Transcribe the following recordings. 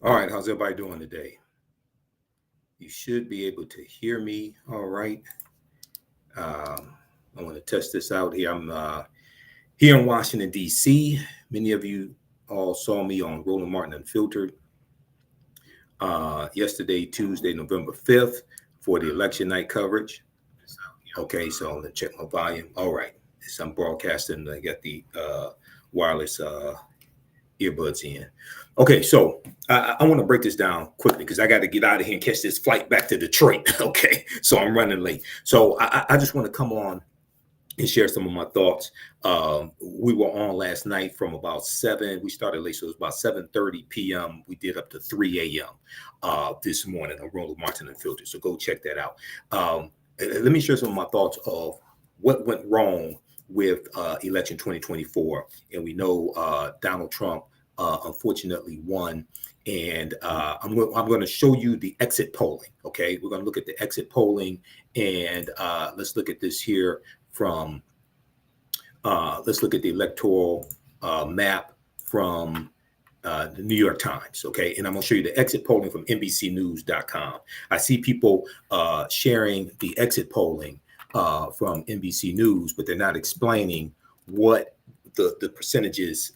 All right, how's everybody doing today? You should be able to hear me. All right. Um, I want to test this out here. I'm here in Washington, D.C. Many of you all saw me on Roland Martin Unfiltered yesterday, Tuesday, November 5th, for the election night coverage. Okay, so I'm going to check my volume. All right. So I'm broadcasting. I got the wireless earbuds in. Okay, so I want to break this down quickly because I got to get out of here and catch this flight back to Detroit. Okay, so I'm running late. So I just want to come on and share some of my thoughts. We were on last night from about 7. We started late, so it was about 7:30 p.m. We did up to 3 a.m. This morning on Roland Martin and Filter. So go check that out. Let me share some of my thoughts of what went wrong with election 2024. And we know Donald Trump unfortunately won. And I'm going to show you the exit polling. Okay, we're going to look at the exit polling, and let's look at this here from. Let's look at the electoral map from the New York Times. Okay, and I'm going to show you the exit polling from NBCnews.com. I see people sharing the exit polling from NBC News, but they're not explaining what the percentages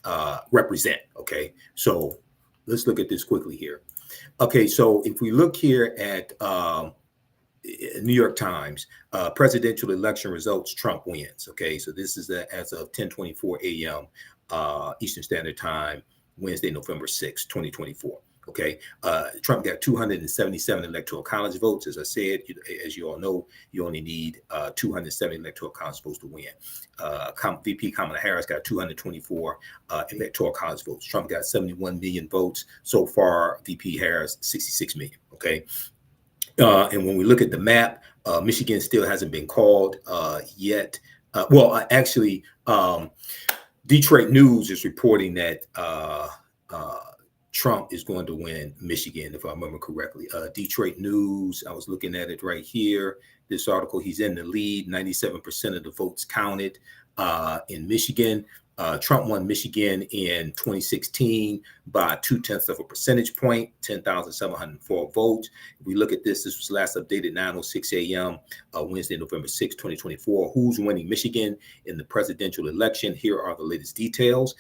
represent. Okay, so let's look at this quickly here. Okay, so if we look here at New York Times, presidential election results, Trump wins. Okay, so this is as of 10:24 a.m. Eastern Standard Time, Wednesday, November 6, 2024. Okay, Trump got 277 electoral college votes. As I said, as you all know, you only need 270 electoral college votes to win. VP Kamala Harris got 224 electoral college votes. Trump got 71 million votes so far. VP Harris 66 million. Okay. And when we look at the map, Michigan still hasn't been called yet. Actually, Detroit News is reporting that Trump is going to win Michigan, if I remember correctly. Detroit News, I was looking at it right here. This article, he's in the lead, 97% of the votes counted in Michigan. Trump won Michigan in 2016 by 0.2 of a percentage point, 10,704 votes. If we look at this was last updated 9:06 a.m. Wednesday, November 6, 2024. Who's winning Michigan in the presidential election? Here are the latest details.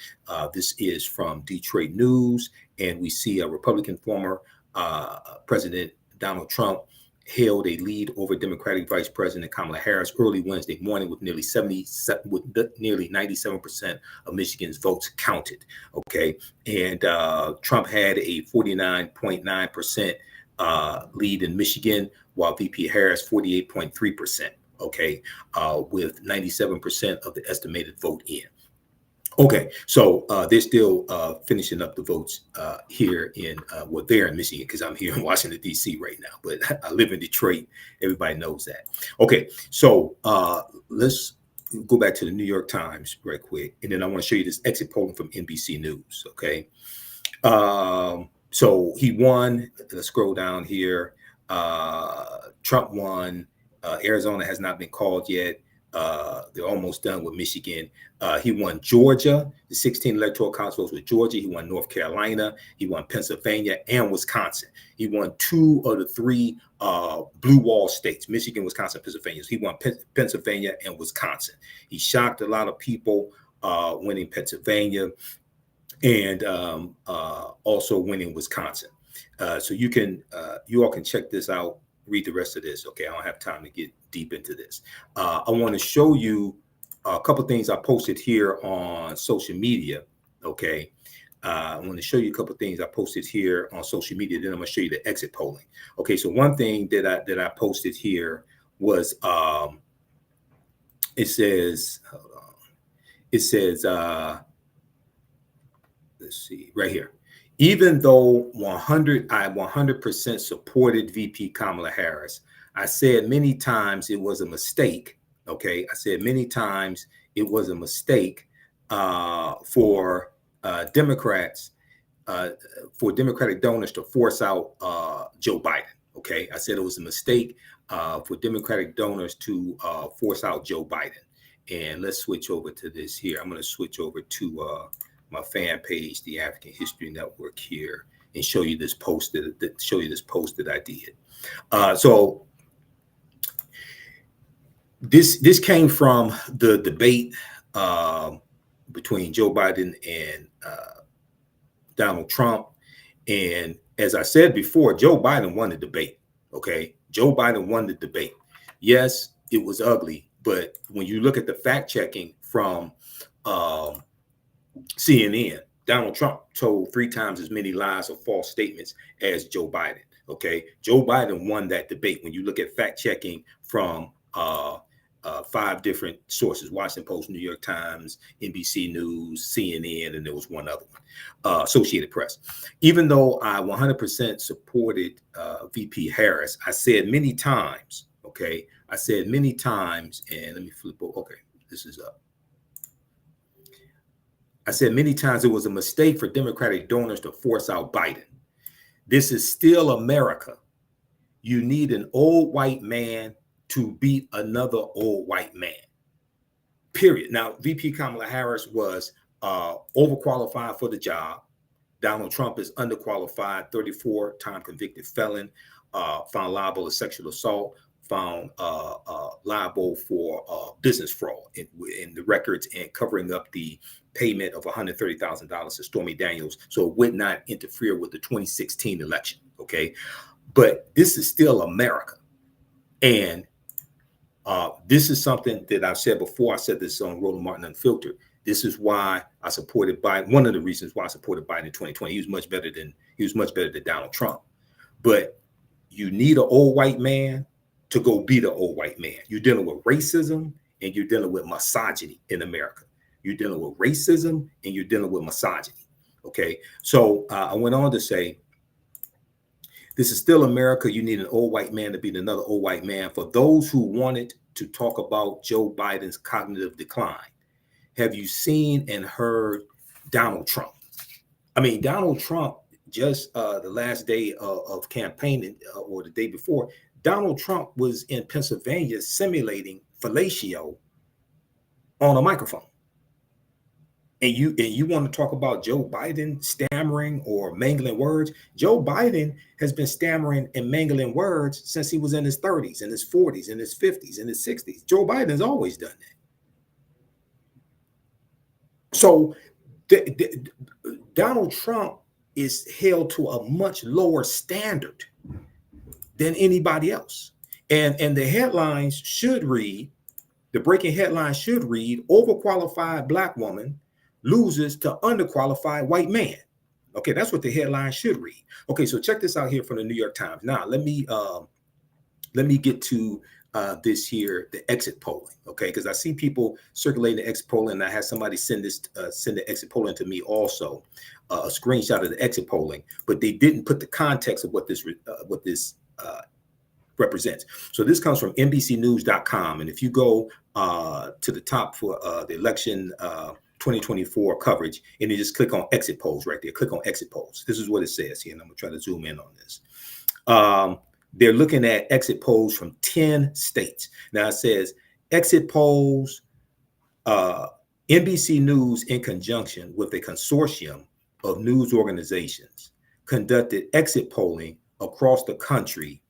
This is from Detroit News, and we see a Republican former President Donald Trump held a lead over Democratic Vice President Kamala Harris early Wednesday morning with nearly 97% of Michigan's votes counted. Okay, and Trump had a 49.9% lead in Michigan, while VP Harris 48.3%. Okay, with 97% of the estimated vote in. Okay, so they're still finishing up the votes here in, they're in Michigan because I'm here in Washington, D.C. right now, but I live in Detroit. Everybody knows that. Okay, so let's go back to the New York Times right quick, and then I want to show you this exit polling from NBC News, okay? So he won. Let's scroll down here. Trump won. Arizona has not been called yet. They're almost done with Michigan. He won Georgia, the 16 electoral college votes with Georgia. He won North Carolina. He won Pennsylvania and Wisconsin. He won 2 of the 3 blue wall states, Michigan, Wisconsin, Pennsylvania. So he won Pennsylvania and Wisconsin. He shocked a lot of people winning Pennsylvania and also winning Wisconsin. So you all can check this out, read the rest of this. Okay, I don't have time to get deep into this. I want to show you a couple things I posted here on social media. Okay, I want to show you a couple things I posted here on social media. Then I'm going to show you the exit polling. Okay, so one thing that I posted here was it says, hold on. It says, let's see, right here. Even though I 100% supported VP Kamala Harris, I said many times it was a mistake. Okay, I said many times it was a mistake for Democrats, for Democratic donors to force out Joe Biden. Okay, I said it was a mistake for Democratic donors to force out Joe Biden. And let's switch over to this here. I'm going to switch over to my fan page, the African History Network here. and show you this post that I did. So this came from the debate between Joe Biden and Donald Trump. And as I said before, Joe Biden won the debate. Okay, Joe Biden won the debate. Yes, it was ugly, but when you look at the fact checking from CNN, Donald Trump told 3 times as many lies or false statements as Joe Biden. Okay, Joe Biden won that debate when you look at fact checking from 5 different sources: Washington Post, New York Times, NBC News, CNN, and there was one other one, Associated Press. Even though I 100% supported VP Harris, I said many times, okay, I said many times, and let me flip over. Okay, this is up. I said many times it was a mistake for Democratic donors to force out Biden. This is still America. You need an old white man to beat another old white man, period. Now, VP Kamala Harris was overqualified for the job. Donald Trump is underqualified, 34-time convicted felon, found liable of sexual assault, found liable for business fraud in the records and covering up the payment of $130,000 to Stormy Daniels, so it would not interfere with the 2016 election. Okay, but this is still America, and this is something that I've said before. I said this on Roland Martin Unfiltered. This is why I supported Biden. One of the reasons why I supported Biden in 2020. He was much better than Donald Trump. But you need an old white man to go beat an old white man. You're dealing with racism and you're dealing with misogyny in America. You're dealing with racism and you're dealing with misogyny. Okay, so I went on to say, this is still America. You need an old white man to beat another old white man. For those who wanted to talk about Joe Biden's cognitive decline, have you seen and heard Donald Trump? I mean, Donald Trump, just the last day of campaigning or the day before, Donald Trump was in Pennsylvania simulating fellatio on a microphone. And you want to talk about Joe Biden stammering or mangling words? Joe Biden has been stammering and mangling words since he was in his 30s, in his 40s, in his 50s, in his 60s. Joe Biden's always done that. So Donald Trump is held to a much lower standard than anybody else. And the headlines should read, the breaking headline should read, overqualified black woman loses to underqualified white man. Okay, that's what the headline should read. Okay, so check this out here from the New York Times. Now, let me get to this here, the exit polling. Okay, because I see people circulating the exit polling, and I had somebody send the exit polling to me also, a screenshot of the exit polling, but they didn't put the context of what this represents. So this comes from NBCnews.com, and if you go to the top for the election 2024 coverage, and you just click on exit polls right there. Click on exit polls. This is what it says here, and I'm gonna try to zoom in on this. They're looking at exit polls from 10 states. Now it says exit polls, NBC News in conjunction with a consortium of news organizations conducted exit polling across the country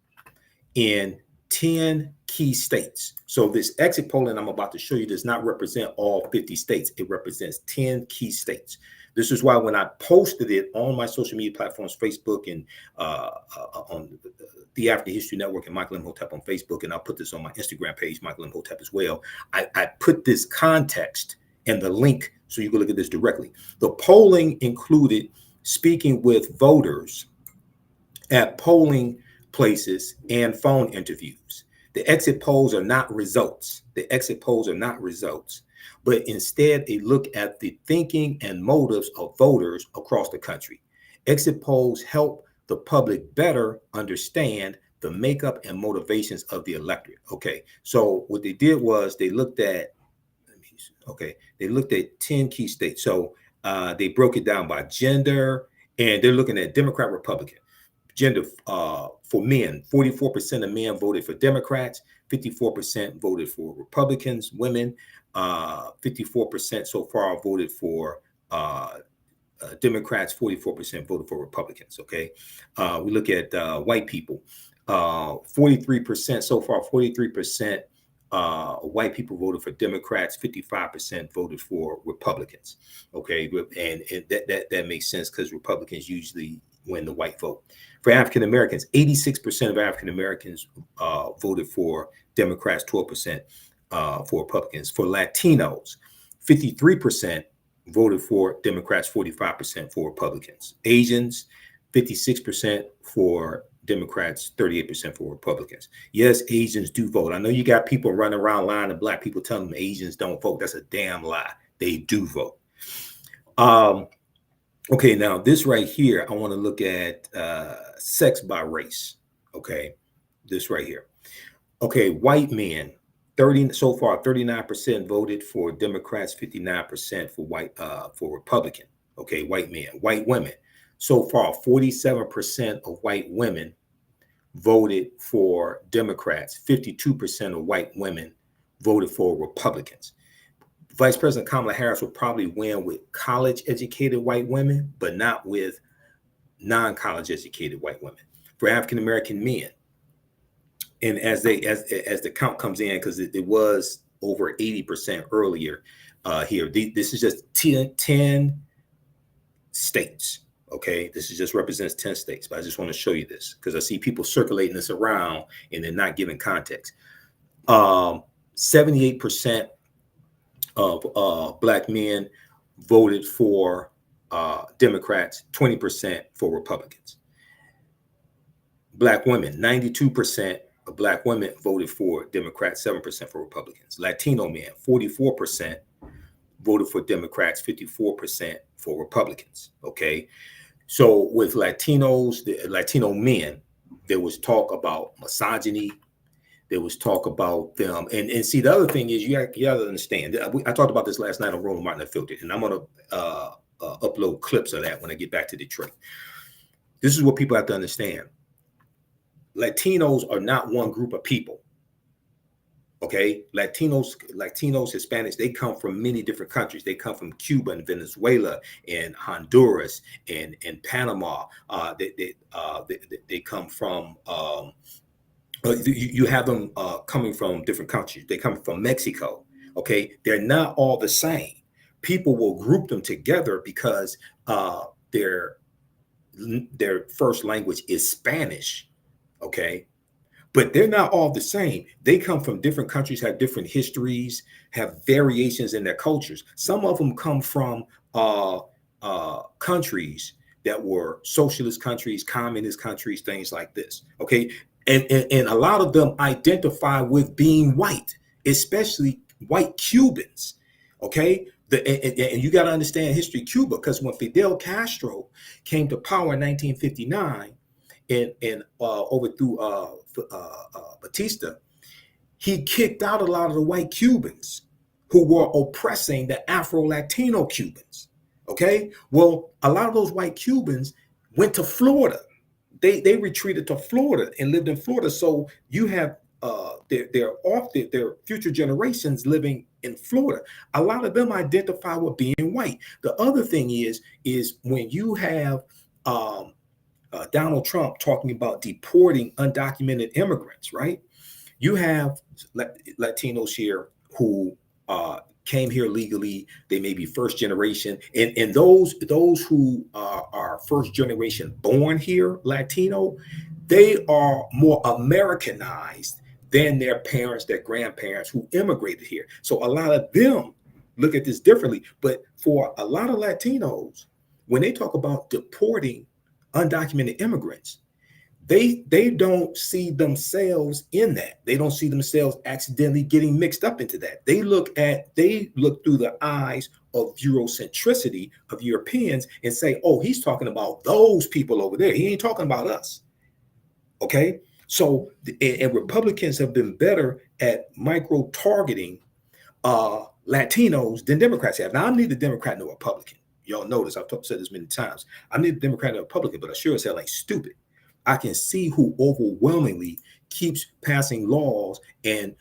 in 10 key states. So this exit polling I'm about to show you does not represent all 50 states. It represents 10 key states. This is why when I posted it on my social media platforms, Facebook and on the African History Network and Michael Imhotep on Facebook, and I'll put this on my Instagram page, Michael Imhotep as well, I put this context and the link so you can look at this directly. The polling included speaking with voters at polling places and phone interviews. The exit polls are not results. The exit polls are not results, but instead a look at the thinking and motives of voters across the country. Exit polls help the public better understand the makeup and motivations of the electorate. Okay, so what they did was they looked at, they looked at 10 key states. So they broke it down by gender, and they're looking at Democrat, Republican. Gender for men, 44% of men voted for Democrats, 54% voted for Republicans. Women, 54% so far voted for Democrats, 44% voted for Republicans. Okay, we look at white people. 43% so far. 43% white people voted for Democrats. 55% voted for Republicans. Okay, and that makes sense because Republicans usually win the white vote. For African Americans, 86% of African Americans voted for Democrats. 12% for Republicans. For Latinos, 53% voted for Democrats, 45% for Republicans. Asians, 56% for Democrats, 38% for Republicans. Yes, Asians do vote. I know you got people running around lying to black people telling them Asians don't vote. That's a damn lie. They do vote. Okay, now this right here, I want to look at sex by race. Okay, this right here. Okay, white men, 30 so far, 39% voted for Democrats, 59% for Republican. Okay, white men. White women, so far, 47% of white women voted for Democrats, 52% of white women voted for Republicans. Vice President Kamala Harris will probably win with college-educated white women, but not with non-college educated white women. For African American men, and as the count comes in, because it was over 80% earlier here. This is just 10 states. Okay, this is just represents 10 states, but I just want to show you this because I see people circulating this around and they're not giving context. 78% of black men voted for Democrats, 20% for Republicans. Black women, 92% of black women voted for Democrats, 7% for Republicans. Latino men, 44% voted for Democrats, 54% for Republicans. Okay, so with Latinos, the Latino men, there was talk about misogyny. There was talk about them, and see, the other thing is you got to understand. I talked about this last night on Roland Martin Unfiltered, and I'm going to upload clips of that when I get back to Detroit. This is what people have to understand. Latinos are not one group of people. Okay, Latinos, Hispanics, they come from many different countries. They come from Cuba and Venezuela and Honduras and Panama. They come from. You have them coming from different countries. They come from Mexico. Okay, they're not all the same. People will group them together because their first language is Spanish. Okay, but they're not all the same. They come from different countries, have different histories, have variations in their cultures. Some of them come from countries that were socialist countries, communist countries, things like this. Okay, and a lot of them identify with being white, especially white Cubans. Okay, and you got to understand history of Cuba, because when Fidel Castro came to power in 1959 and overthrew Batista, he kicked out a lot of the white Cubans who were oppressing the Afro-Latino Cubans. Okay, well, a lot of those white Cubans went to Florida. They retreated to Florida and lived in Florida. So you have their future generations living in Florida. A lot of them identify with being white. The other thing is when you have Donald Trump talking about deporting undocumented immigrants, right? You have Latinos here who came here legally. They may be first generation, and those who are first generation born here, Latino, they are more Americanized than their parents, their grandparents who immigrated here. So a lot of them look at this differently. But for a lot of Latinos, when they talk about deporting undocumented immigrants, they don't see themselves in that. They don't see themselves accidentally getting mixed up into that. They look through the eyes of Eurocentricity of Europeans and say, oh, he's talking about those people over there. He ain't talking about us. Okay. So, and Republicans have been better at micro targeting Latinos than Democrats have. Now, I'm neither Democrat nor Republican. Y'all notice I've said this many times. I'm neither Democrat nor Republican, but I sure as hell ain't stupid. I can see who overwhelmingly keeps passing laws and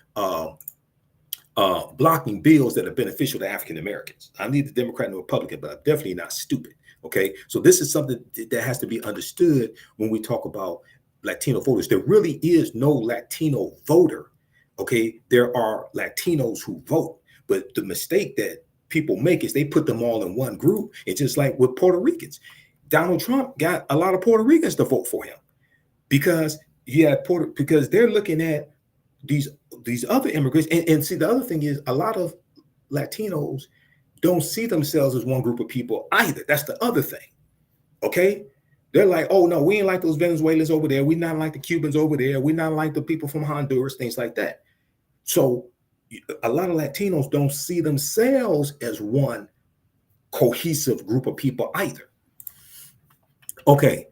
blocking bills that are beneficial to African Americans. I'm neither Democrat nor Republican, but I'm definitely not stupid. Okay, so this is something that has to be understood when we talk about Latino voters. There really is no Latino voter. Okay, there are Latinos who vote, but the mistake that people make is they put them all in one group. It's just like with Puerto Ricans. Donald Trump got a lot of Puerto Ricans to vote for him because because they're looking at these other immigrants. And see, the other thing is a lot of Latinos don't see themselves as one group of people either. That's the other thing. Okay. They're like, oh no, we ain't like those Venezuelans over there. We're not like the Cubans over there. We're not like the people from Honduras, things like that. So a lot of Latinos don't see themselves as one cohesive group of people either. Okay.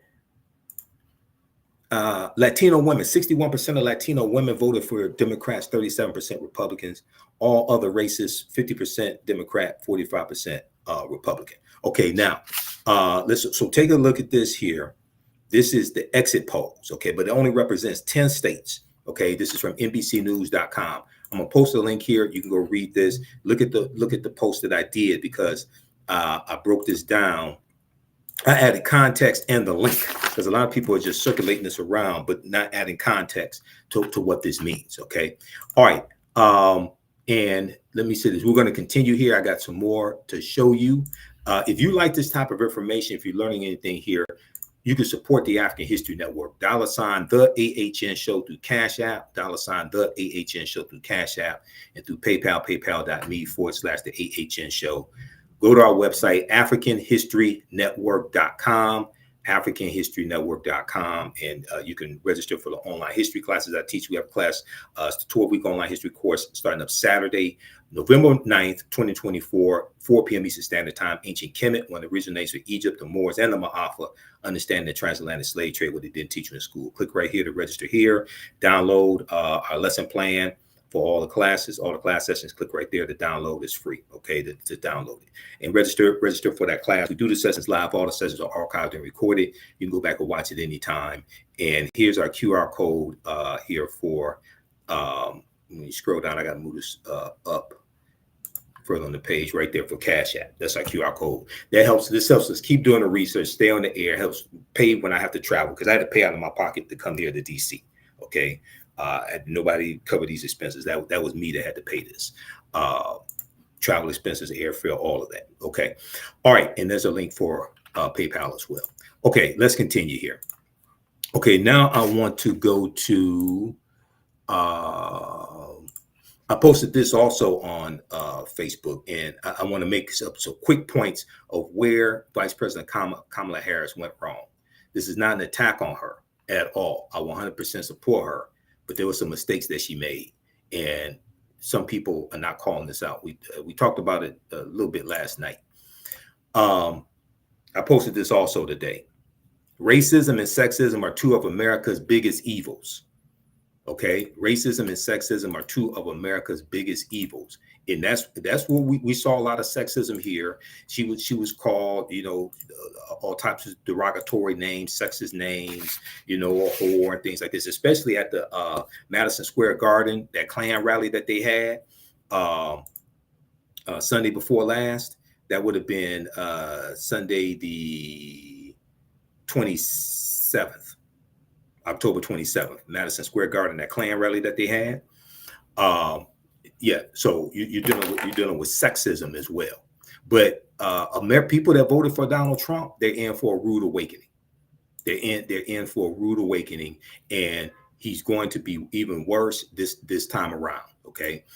Latino women, 61% of Latino women voted for Democrats, 37% Republicans. All other races, 50% Democrat, 45% Republican. Okay, now so take a look at this here. This is the exit polls, okay, but it only represents 10 states. Okay, this is from NBCnews.com. I'm gonna post a link here. You can go read this. Look at the post that I did because I broke this down. I added context and the link because a lot of people are just circulating this around, but not adding context to what this means. Okay. All right. And let me say this. We're going to continue here. I got some more to show you. If you like this type of information, if you're learning anything here, you can support the African History Network. $ the AHN show through Cash App, $ the AHN show through Cash App, and through PayPal, paypal.me/the AHN show. Go to our website, AfricanHistoryNetwork.com, AfricanHistoryNetwork.com, and you can register for the online history classes I teach. We have a class, it's a 12-week online history course starting up Saturday, November 9th, 2024, 4 p.m. Eastern Standard Time. Ancient Kemet, one of the original names for Egypt, the Moors, and the Ma'afa, understanding the transatlantic slave trade, what they didn't teach you in school. Click right here to register here. Download our lesson plan for all the classes, all the class sessions. Click right there to download. It's free, okay, to download it. And register for that class. We do the sessions live. All the sessions are archived and recorded. You can go back and watch it anytime. And here's our QR code here for, when you scroll down, I got to move this up further on the page right there for Cash App. That's our QR code. This helps us keep doing the research, stay on the air, helps pay when I have to travel because I had to pay out of my pocket to come here to DC, okay? Nobody covered these expenses. That was me that had to pay this. Travel expenses, airfare, all of that. Okay. All right. And there's a link for PayPal as well. Okay. Let's continue here. Okay. Now I want to go to, I posted this also on Facebook, and I want to make some quick points of where Vice President Kamala Harris went wrong. This is not an attack on her at all. I 100% support her. But there were some mistakes that she made, and some people are not calling this out. We talked about it a little bit last night. I posted this also today. Racism and sexism are two of America's biggest evils. Okay, racism and sexism are two of America's biggest evils, and that's where we saw a lot of sexism here. She was called, all types of derogatory names, sexist names, a whore and things like this, especially at the Madison Square Garden, that Klan rally that they had Sunday before last. That would have been Sunday the 27th. October 27th, Madison Square Garden, that Klan rally that they had. So you're dealing with sexism as well. But people that voted for Donald Trump, they're in for a rude awakening. They're in for a rude awakening, and he's going to be even worse this time around. Okay.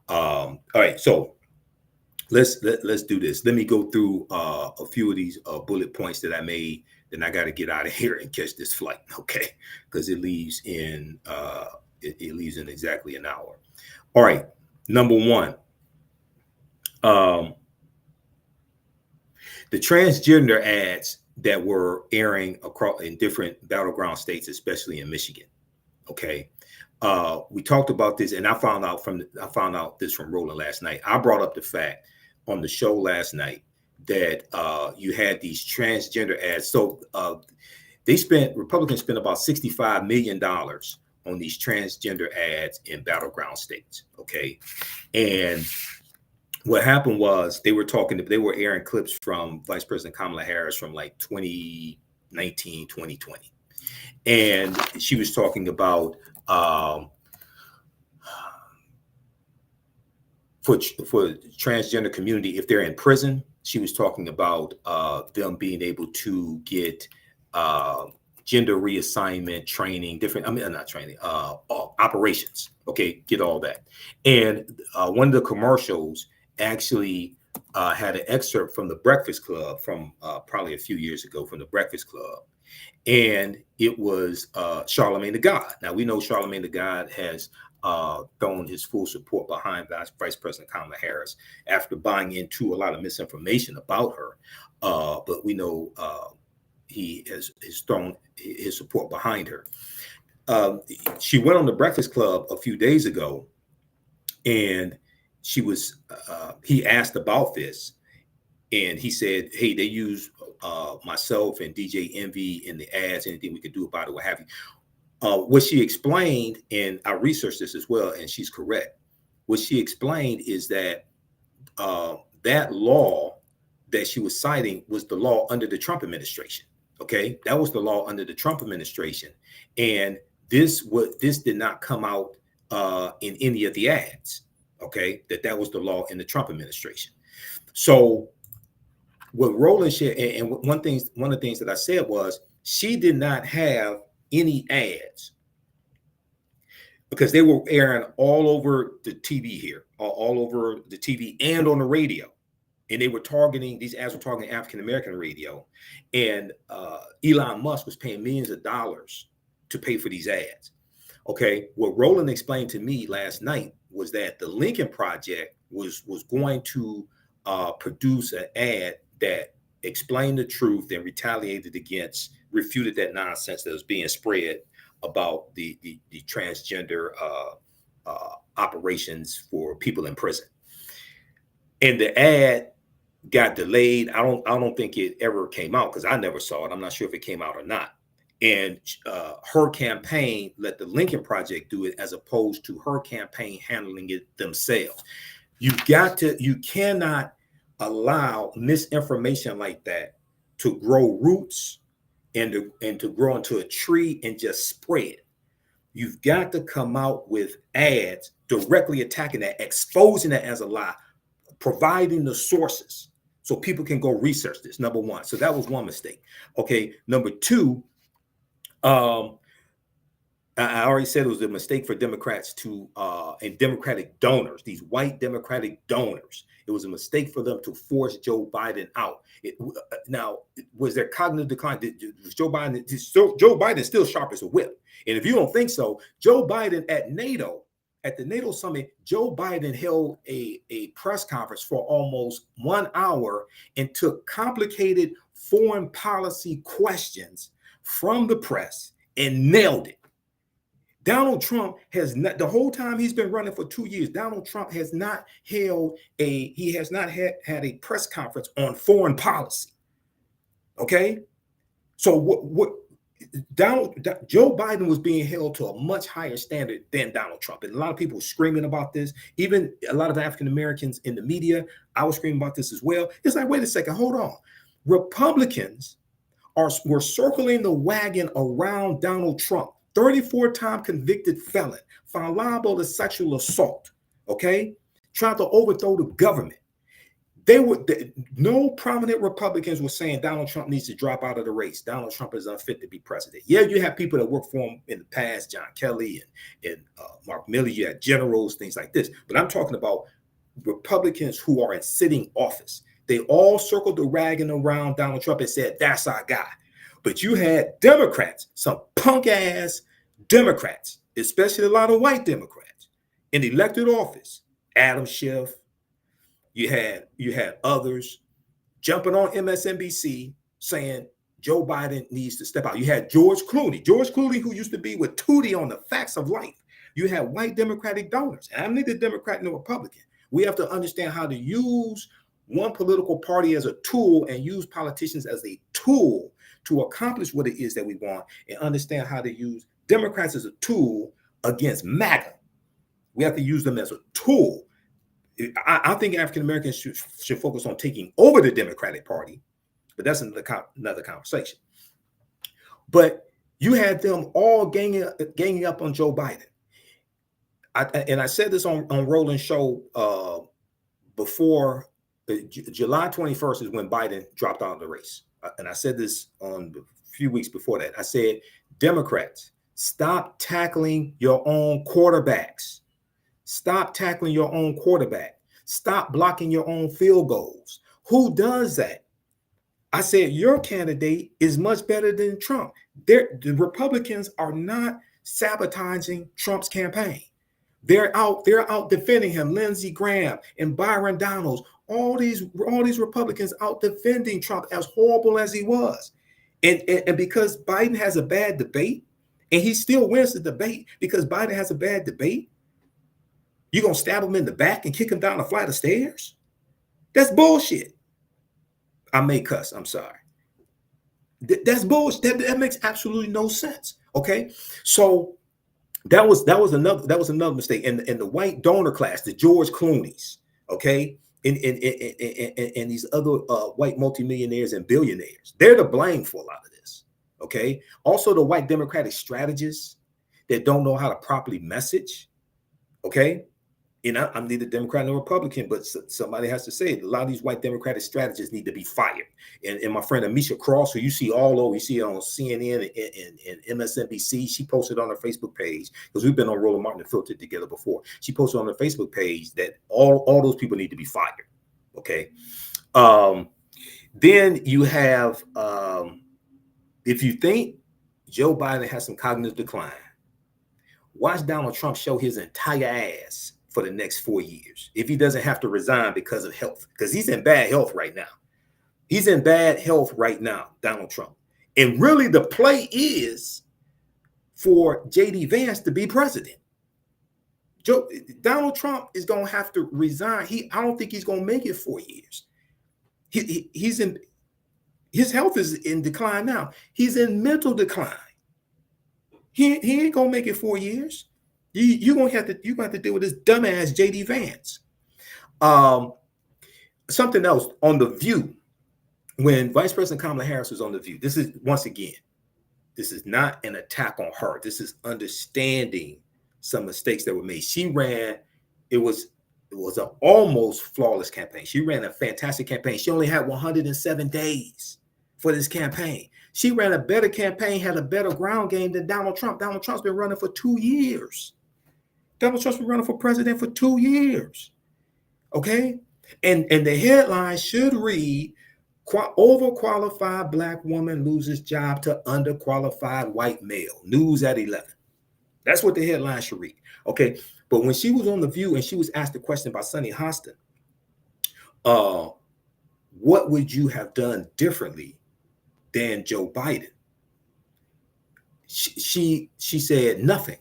All right. So let's do this. Let me go through a few of these bullet points that I made. Then I got to get out of here and catch this flight, okay? Because it leaves in exactly an hour. All right, number one, the transgender ads that were airing across in different battleground states, especially in Michigan. Okay, we talked about this, and I found out this from Roland last night. I brought up the fact on the show last night that you had these transgender ads. So Republicans spent about $65 million on these transgender ads in battleground states. Okay. And what happened was they were airing clips from Vice President Kamala Harris from like 2019, 2020. And she was talking about for transgender community, if they're in prison, she was talking about them being able to get gender reassignment training, not training, operations. Okay, get all that. And one of the commercials actually had an excerpt from the Breakfast Club from probably a few years ago from the Breakfast Club. And it was Charlemagne the God. Now, we know Charlemagne the God has thrown his full support behind Vice President Kamala Harris after buying into a lot of misinformation about her. But we know he has thrown his support behind her. She went on the Breakfast Club a few days ago, and he asked about this, and he said, hey, they use myself and DJ Envy in the ads, anything we could do about it, what have you. What she explained, and I researched this as well, and she's correct. What she explained is that that law that she was citing was the law under the Trump administration. Okay, that was the law under the Trump administration, and this did not come out in any of the ads. Okay, that was the law in the Trump administration. So what Roland shared, and one of the things that I said was she did not have any ads because they were airing all over the TV here, all over the TV and on the radio. And they were these ads were targeting African-American radio. And Elon Musk was paying millions of dollars to pay for these ads. Okay, what Roland explained to me last night was that the Lincoln Project was going to produce an ad that explained the truth and refuted that nonsense that was being spread about the transgender operations for people in prison. And the ad got delayed. I don't think it ever came out because I never saw it. I'm not sure if it came out or not. And her campaign let the Lincoln Project do it as opposed to her campaign handling it themselves. You cannot allow misinformation like that to grow roots and to grow into a tree and just spread. You've got to come out with ads directly attacking that, exposing that as a lie, providing the sources so people can go research this, number one. So that was one mistake. Okay, number two, I already said it was a mistake for Democrats and Democratic donors, these white Democratic donors. It was a mistake for them to force Joe Biden out. Now, was there cognitive decline? Was Joe Biden still sharp as a whip? And if you don't think so, Joe Biden at the NATO summit, Joe Biden held a press conference for almost 1 hour and took complicated foreign policy questions from the press and nailed it. Donald Trump has not, the whole time he's been running for 2 years, Donald Trump has not had a press conference on foreign policy. Okay. So Joe Biden was being held to a much higher standard than Donald Trump. And a lot of people were screaming about this. Even a lot of African Americans in the media, I was screaming about this as well. It's like, wait a second, hold on. Republicans were circling the wagon around Donald Trump. 34-time convicted felon, found liable to sexual assault, okay? Trying to overthrow the government. No prominent Republicans were saying Donald Trump needs to drop out of the race. Donald Trump is unfit to be president. Yeah, you have people that work for him in the past, John Kelly and Mark Milley, you had generals, things like this. But I'm talking about Republicans who are in sitting office. They all circled the wagon around Donald Trump and said, that's our guy. But you had Democrats, some punk ass Democrats, especially a lot of white Democrats in elected office. Adam Schiff, you had others jumping on MSNBC saying Joe Biden needs to step out. You had George Clooney, who used to be with Tootie on The Facts of Life. You had white Democratic donors. And I'm neither Democrat nor Republican. We have to understand how to use one political party as a tool and use politicians as a tool to accomplish what it is that we want, and understand how to use Democrats as a tool against MAGA. We have to use them as a tool. I think African Americans should focus on taking over the Democratic Party, but that's another conversation. But you had them all ganging up on Joe Biden. I said this on Roland's show before July 21st is when Biden dropped out of the race. And I said this on a few weeks before that. I said, Democrats, stop tackling your own quarterbacks. Stop tackling your own quarterback. Stop blocking your own field goals. Who does that? I said, your candidate is much better than Trump. The Republicans are not sabotaging Trump's campaign. They're out defending him. Lindsey Graham and Byron Donalds, all these Republicans out defending Trump, as horrible as he was. And because Biden has a bad debate, and he still wins the debate because Biden has a bad debate, you're going to stab him in the back and kick him down a flight of stairs? That's bullshit. I may cuss. I'm sorry. That's bullshit. That makes absolutely no sense. Okay. So that was another mistake. And the white donor class, the George Clooney's, okay, and these other white multimillionaires and billionaires, they're to blame for a lot of this. Okay. Also, the white Democratic strategists that don't know how to properly message. Okay. And I'm neither Democrat nor Republican, but somebody has to say it. A lot of these white Democratic strategists need to be fired. And my friend Amisha Cross, who you see all over, you see it on CNN and MSNBC, she posted on her Facebook page, because we've been on Roland Martin and Filtered together before. She posted on her Facebook page that all those people need to be fired. Okay. Then you have, if you think Joe Biden has some cognitive decline, watch Donald Trump show his entire ass for the next 4 years, if he doesn't have to resign because of health, because he's in bad health right now. He's in bad health right now, Donald Trump. And really the play is for J.D. Vance to be president. Donald Trump is going to have to resign. I don't think he's going to make it 4 years. His health is in decline now. He's in mental decline. He ain't going to make it 4 years. You're going to have to deal with this dumbass J.D. Vance. Something else on The View, when Vice President Kamala Harris was on The View, this is, once again, this is not an attack on her. This is understanding some mistakes that were made. She ran, it was an almost flawless campaign. She ran a fantastic campaign. She only had 107 days for this campaign. She ran a better campaign, had a better ground game than Donald Trump. Donald Trump's been running for 2 years. Donald Trump's been running for president for 2 years. Okay? And the headline should read, overqualified black woman loses job to underqualified white male. News at 11. That's what the headline should read. Okay? But when she was on The View and she was asked the question by Sonny Hostin, what would you have done differently than Joe Biden? She said nothing.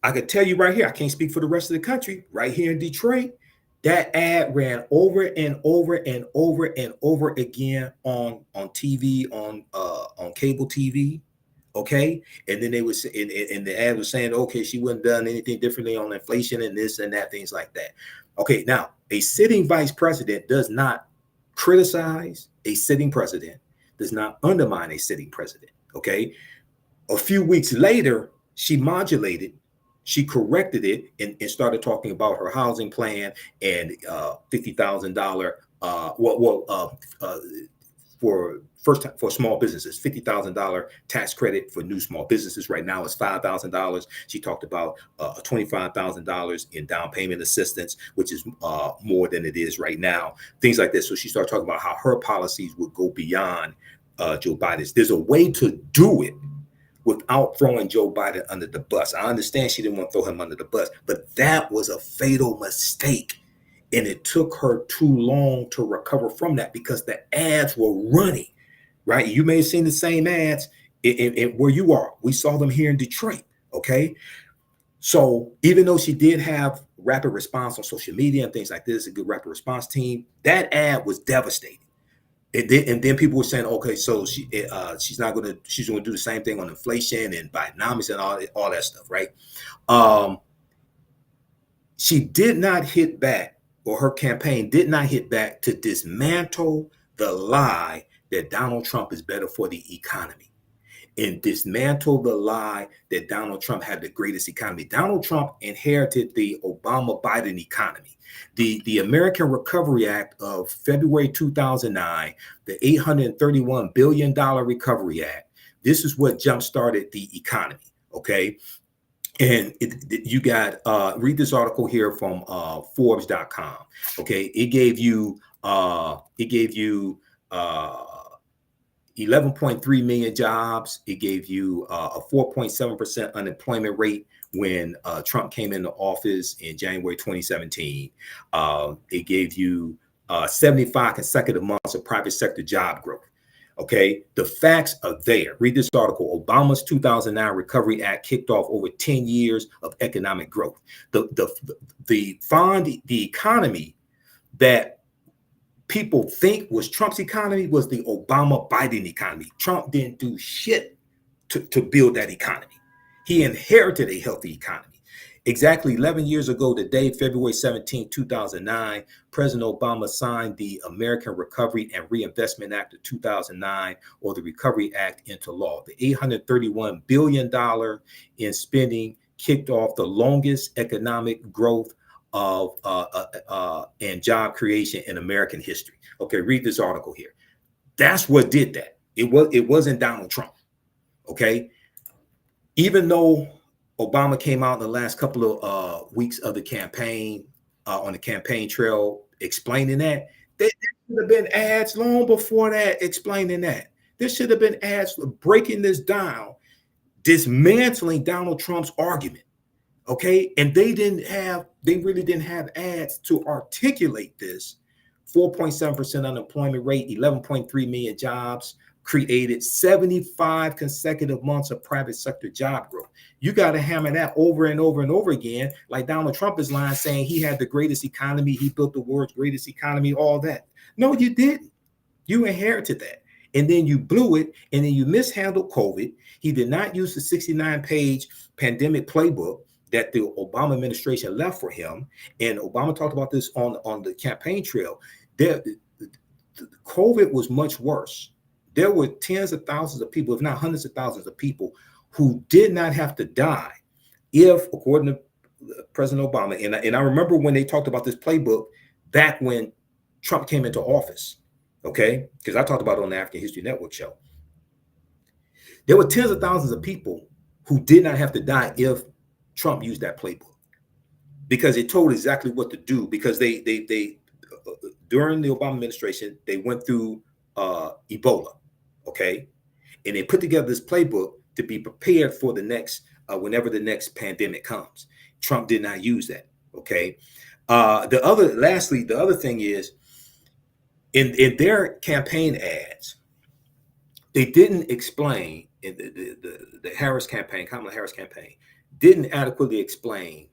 I could tell you right here, I can't speak for the rest of the country, right here in Detroit, that ad ran over and over and over and over again on TV, on cable TV. Okay. And then they was and the ad was saying, okay, she wouldn't have done anything differently on inflation and this and that, things like that. Okay. Now, a sitting vice president does not criticize a sitting president, does not undermine a sitting president. Okay. A few weeks later, she modulated, she corrected it and started talking about her housing plan and $50,000 for small businesses, $50,000 tax credit for new small businesses. Right now it's $5,000. She talked about $25,000 in down payment assistance, which is more than it is right now. Things like this. So she started talking about how her policies would go beyond Joe Biden's. There's a way to do it without throwing Joe Biden under the bus. I understand she didn't want to throw him under the bus, but that was a fatal mistake. And it took her too long to recover from that because the ads were running, right? You may have seen the same ads in where you are. We saw them here in Detroit, okay? So even though she did have rapid response on social media and things like this, a good rapid response team, that ad was devastating. And then people were saying, okay, so she's going to do the same thing on inflation and Bidenomics and all that stuff, right? She did not hit back, or her campaign did not hit back to dismantle the lie that Donald Trump is better for the economy, and dismantle the lie that Donald Trump had the greatest economy. Donald Trump inherited the Obama-Biden economy. The American Recovery Act of February 2009, the $831 billion Recovery Act, this is what jump-started the economy, okay? And you got, read this article here from Forbes.com, okay? It gave you 11.3 million jobs. It gave you a 4.7% unemployment rate when Trump came into office in January 2017. It gave you 75 consecutive months of private sector job growth. Okay, the facts are there. Read this article. Obama's 2009 Recovery Act kicked off over 10 years of economic growth. The economy that people think was Trump's economy was the Obama-Biden economy. Trump didn't do shit to build that economy. He inherited a healthy economy. Exactly 11 years ago today, February 17, 2009, President Obama signed the American Recovery and Reinvestment Act of 2009, or the Recovery Act, into law. The $831 billion in spending kicked off the longest economic growth of and job creation in American history. Okay, read this article here. That's what did that. It wasn't Donald Trump. Okay, even though Obama came out in the last couple of weeks of the campaign, on the campaign trail, explaining that, there should have been ads long before that explaining that. There should have been ads breaking this down, dismantling Donald Trump's argument. Okay, and they really didn't have ads to articulate this. 4.7% unemployment rate, 11.3 million jobs created, 75 consecutive months of private sector job growth. You got to hammer that over and over and over again, like Donald Trump is lying, saying he had the greatest economy, he built the world's greatest economy, all that. No, you didn't. You inherited that. And then you blew it, and then you mishandled COVID. He did not use the 69-page pandemic playbook that the Obama administration left for him. And Obama talked about this on the campaign trail. COVID was much worse. There were tens of thousands of people, if not hundreds of thousands of people, who did not have to die if, according to President Obama, and I remember when they talked about this playbook back when Trump came into office, okay? Because I talked about it on the African History Network show. There were tens of thousands of people who did not have to die if Trump used that playbook, because it told exactly what to do. Because they during the Obama administration, they went through Ebola, okay, and they put together this playbook to be prepared for the next whenever the next pandemic comes. Trump did not use that, okay. The other thing is, in their campaign ads, they didn't explain, in the Harris campaign, Kamala Harris campaign, didn't adequately explain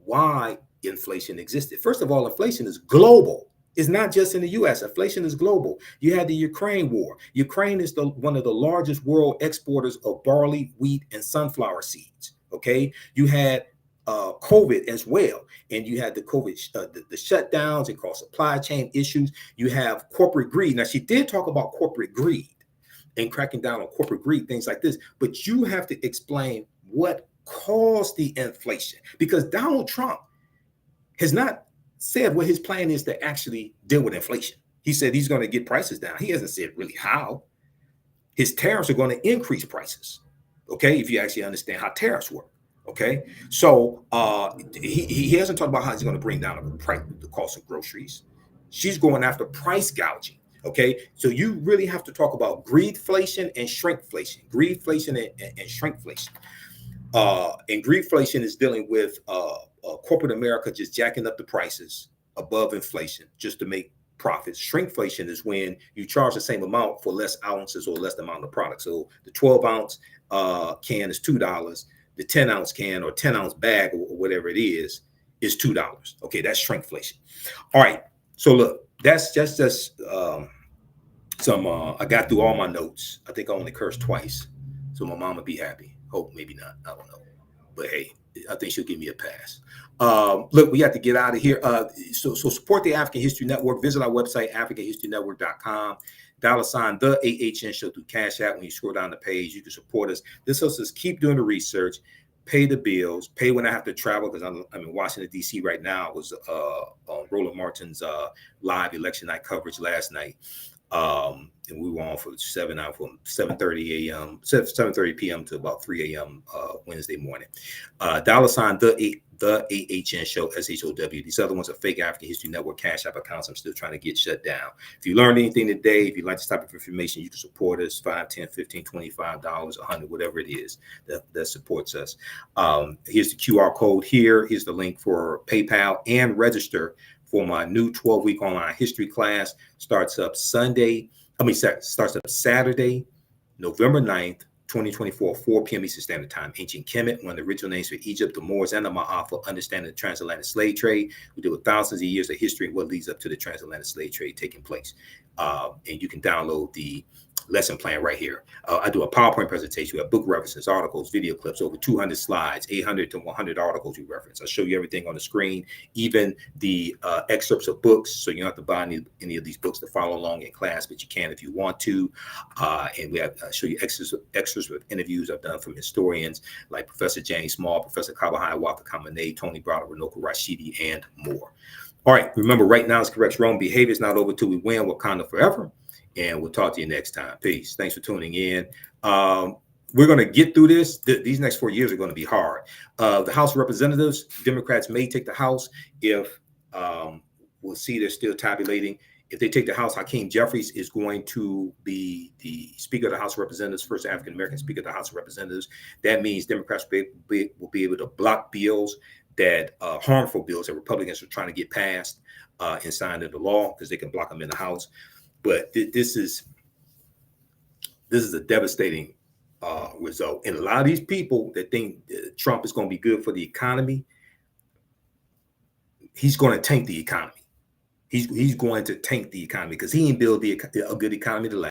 why inflation existed. First of all, inflation is global. It's not just in the U.S. Inflation is global. You had the Ukraine war. Ukraine is one of the largest world exporters of barley, wheat, and sunflower seeds. Okay, you had COVID as well, and you had the COVID, the shutdowns and caused supply chain issues. You have corporate greed. Now, she did talk about corporate greed and cracking down on corporate greed, things like this. But you have to explain what caused the inflation, because Donald Trump has not said what his plan is to actually deal with inflation. He said he's going to get prices down. He hasn't said really how. His tariffs are going to increase prices. Okay, if you actually understand how tariffs work. Okay, so he hasn't talked about how he's going to bring down the cost of groceries. She's going after price gouging. Okay, so you really have to talk about greedflation and shrinkflation. Greedflation and shrinkflation. And greedflation is dealing with corporate America just jacking up the prices above inflation just to make profits. Shrinkflation is when you charge the same amount for less ounces or less amount of product. So the 12-ounce can is $2. The 10-ounce can or 10-ounce bag or whatever it is $2. Okay, that's shrinkflation. All right. So look, that's just I got through all my notes. I think I only cursed twice, so my mom would be happy. Hope maybe not. I don't know, but hey, I think she'll give me a pass. Look, we have to get out of here. So support the African History Network. Visit our website, AfricanHistoryNetwork.com. $ the AHN show through Cash App. When you scroll down the page, you can support us. This helps us keep doing the research, pay the bills, pay when I have to travel, because I'm in Washington, D.C. right now. I was on Roland Martin's live election night coverage last night. And we were on for from 7:30 a.m. 7:30 p.m. to about 3 a.m. Wednesday morning. $ the AHN show, SHOW. These other ones are fake African History Network Cash App accounts. I'm still trying to get shut down. If you learned anything today, if you like this type of information, you can support us. $5, $10, $15, $25, $100, whatever it is that supports us. Here's the QR code here. Here's the link for PayPal, and register for my new 12-week online history class. Starts up Saturday, November 9th, 2024, 4 p.m. Eastern Standard Time. Ancient Kemet, one of the original names for Egypt, the Moors, and the Ma'afa, understanding the transatlantic slave trade. We deal with thousands of years of history and what leads up to the transatlantic slave trade taking place. And you can download the lesson plan right here. I do a PowerPoint presentation. We have book references, articles, video clips, over 200 slides, 800 to 100 articles we reference. I show you everything on the screen, even the excerpts of books. So you don't have to buy any of these books to follow along in class, but you can if you want to. And we have show you extras with interviews I've done from historians like Professor James Small, Professor Kabahai Walker Kamene, Tony Browder, Runoko Rashidi, and more. All right, remember, right now is correct. Wrong behavior is not over till we win. Wakanda forever. And we'll talk to you next time. Peace. Thanks for tuning in. We're going to get through this. These next 4 years are going to be hard. The House of Representatives, Democrats may take the House if we'll see they're still tabulating. If they take the House, Hakeem Jeffries is going to be the Speaker of the House of Representatives, first African-American Speaker of the House of Representatives. That means Democrats will be able to block bills that harmful bills that Republicans are trying to get passed and signed into law, because they can block them in the House. But this is a devastating result. And a lot of these people that think Trump is going to be good for the economy, he's going to tank the economy. He's going to tank the economy, because he ain't build a good economy to last.